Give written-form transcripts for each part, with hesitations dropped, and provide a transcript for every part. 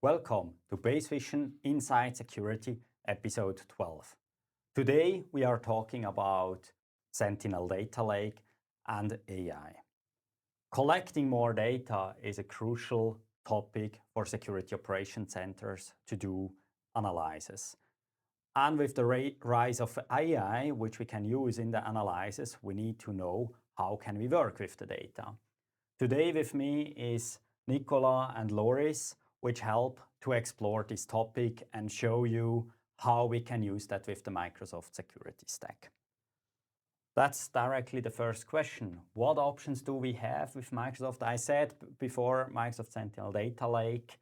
Welcome to Base Vision Inside Security, episode 12. Today we are talking about Sentinel Data Lake and AI. Collecting more data is a crucial topic for security operation centers to do analysis. And with the rise of AI, which we can use in the analysis, we need to know how can we work with the data. Today with me is Nicola and Loris, which help to explore this topic and show you how we can use that with the Microsoft security stack. That's directly the first question. What options do we have with Microsoft? I said before Microsoft Sentinel Data Lake.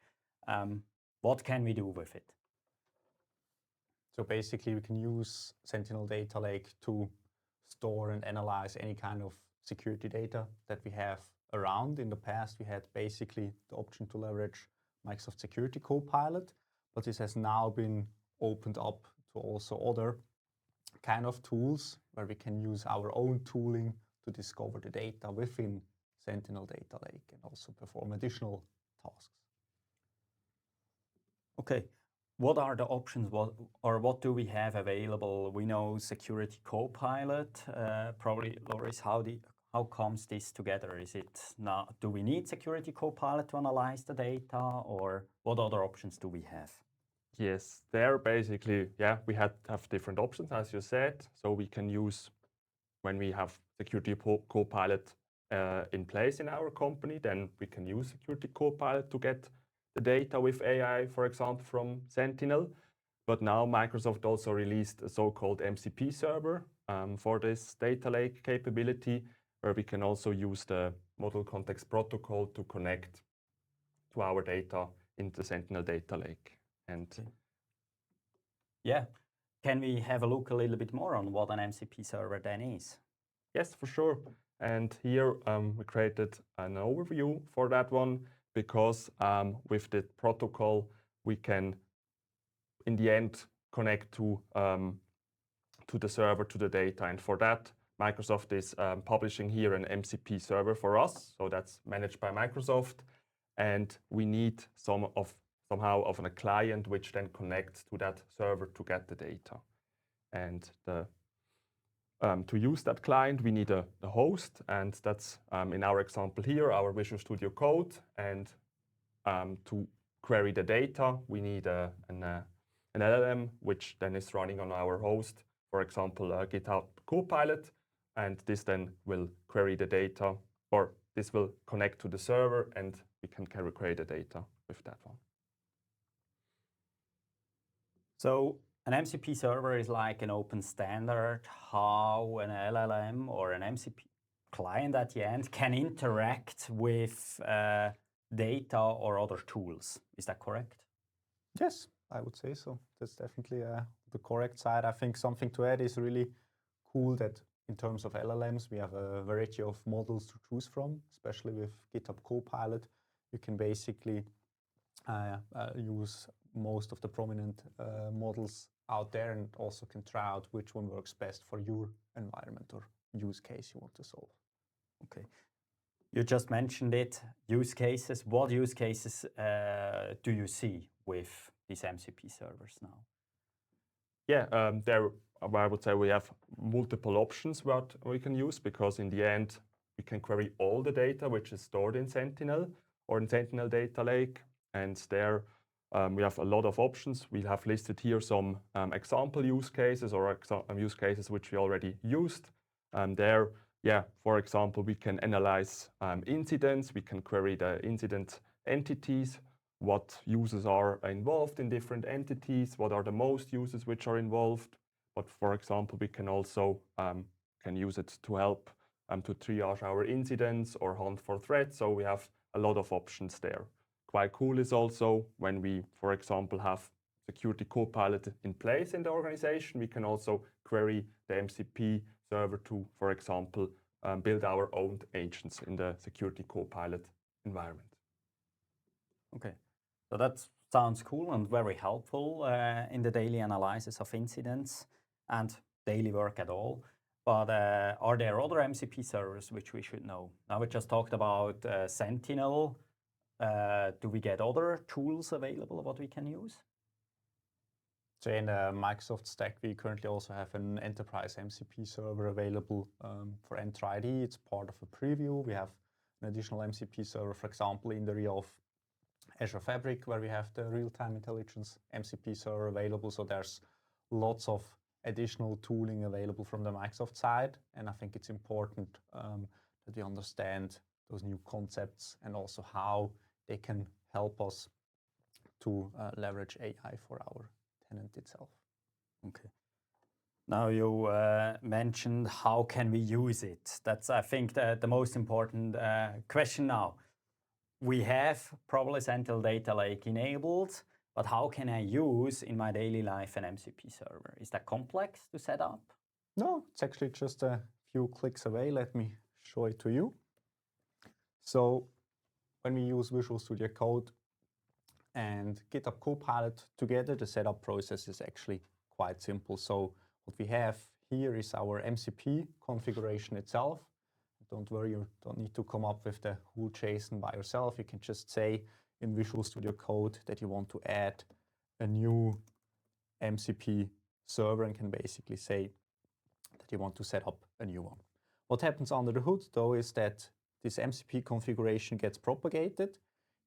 What can we do with it? So basically we can use Sentinel Data Lake to store and analyze any kind of security data that we have around. In the past, we had basically the option to leverage Microsoft Security Copilot, but this has now been opened up to also other kind of tools where we can use our own tooling to discover the data within Sentinel Data Lake and also perform additional tasks. Okay, what are the options? What do we have available? We know Security Copilot. Probably, Loris, how comes this together? Is it now, do we need Security Copilot to analyze the data, or what other options do we have? Yes, there basically, we have different options, as you said. So we can use, when we have Security Copilot in place in our company, then we can use Security Copilot to get the data with AI, for example, from Sentinel. But now Microsoft also released a so-called MCP server for this data lake capability, where we can also use the Model Context Protocol to connect to our data in the Sentinel Data Lake. And yeah, can we have a look a little bit more on what an MCP server then is? Yes, for sure. And here we created an overview for that one, because with the protocol we can, in the end, connect to the server, to the data. And for that, Microsoft is publishing here an MCP server for us. So that's managed by Microsoft. And we need somehow of a client which then connects to that server to get the data. And to use that client, we need a host. And that's, in our example here, our Visual Studio Code. And to query the data, we need an LLM, which then is running on our host, for example, GitHub Copilot. And this then will query the data, or this will connect to the server, and we can query the data with that one. So an MCP server is like an open standard, how an LLM or an MCP client at the end can interact with data or other tools. Is that correct? Yes, I would say so. That's definitely the correct side. I think something to add is really cool that in terms of LLMs, we have a variety of models to choose from, especially with GitHub Copilot. You can basically use most of the prominent models out there and also can try out which one works best for your environment or use case you want to solve. Okay. You just mentioned it, use cases. What use cases do you see with these MCP servers now? Yeah, there I would say we have multiple options what we can use, because in the end we can query all the data which is stored in Sentinel or in Sentinel Data Lake, and there we have a lot of options. We have listed here some example use cases or use cases which we already used. There, for example, we can analyze incidents. We can query the incident entities, what users are involved in different entities, what are the most users which are involved. But for example, we can also can use it to help to triage our incidents or hunt for threats. So we have a lot of options there. Quite cool is also when we, for example, have Security Copilot in place in the organization, we can also query the MCP server to, for example, build our own agents in the Security Copilot environment. Okay, so that sounds cool and very helpful in the daily analysis of incidents and daily work at all. But are there other MCP servers which we should know? Now we just talked about Sentinel. do we get other tools available what we can use? So in the Microsoft stack, we currently also have an enterprise MCP server available for Entra ID. It's part of a preview. We have an additional MCP server, for example, in the area of Azure Fabric, where we have the real-time intelligence MCP server available. So there's lots of additional tooling available from the Microsoft side. And I think it's important that we understand those new concepts and also how they can help us to leverage AI for our tenant itself. Okay. Now you mentioned how can we use it? That's, I think, the most important question now. We have probably Sentinel Data Lake enabled, but how can I use in my daily life an MCP server? Is that complex to set up? No, it's actually just a few clicks away. Let me show it to you. So when we use Visual Studio Code and GitHub Copilot together, the setup process is actually quite simple. So what we have here is our MCP configuration itself. Don't worry, you don't need to come up with the whole JSON by yourself. You can just say in Visual Studio Code that you want to add a new MCP server and can basically say that you want to set up a new one. What happens under the hood, though, is that this MCP configuration gets propagated.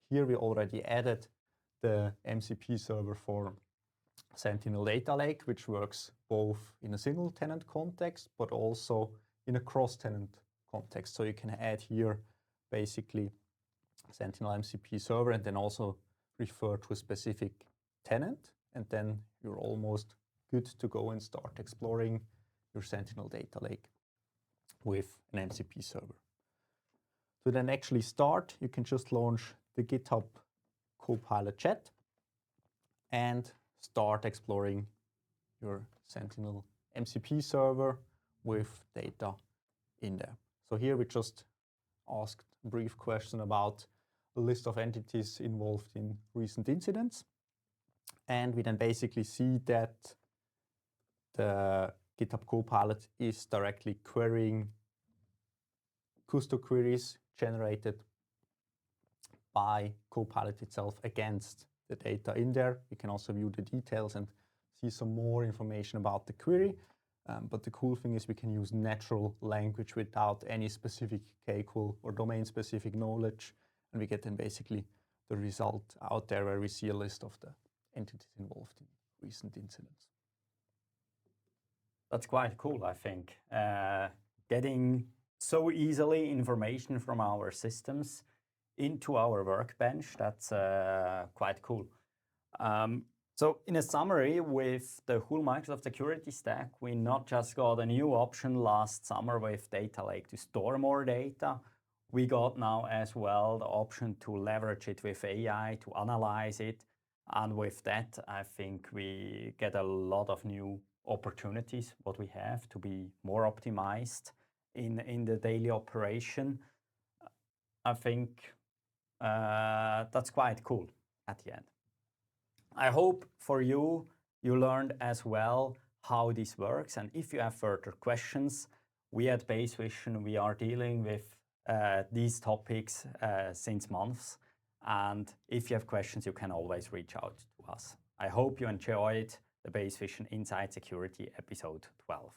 Here we already added the MCP server for Sentinel Data Lake, which works both in a single tenant context, but also in a cross-tenant context. So you can add here basically Sentinel MCP server and then also refer to a specific tenant. And then you're almost good to go and start exploring your Sentinel Data Lake with an MCP server. To then actually start, you can just launch the GitHub Copilot chat and start exploring your Sentinel MCP server with data in there. So here we just asked a brief question about a list of entities involved in recent incidents. And we then basically see that the GitHub Copilot is directly querying custom queries generated by Copilot itself against the data in there. You can also view the details and see some more information about the query. But the cool thing is we can use natural language without any specific KQL or domain-specific knowledge. And we get then basically the result out there where we see a list of the entities involved in recent incidents. That's quite cool, I think. Getting so easily information from our systems into our workbench, that's quite cool. So in a summary, with the whole Microsoft security stack, we not just got a new option last summer with Data Lake to store more data, we got now as well the option to leverage it with AI, to analyze it. And with that, I think we get a lot of new opportunities, what we have to be more optimized in the daily operation. I think that's quite cool at the end. I hope for you, you learned as well how this works. And if you have further questions, we at Base Vision, we are dealing with these topics since months. And if you have questions, you can always reach out to us. I hope you enjoyed the Base Vision Inside Security episode 12.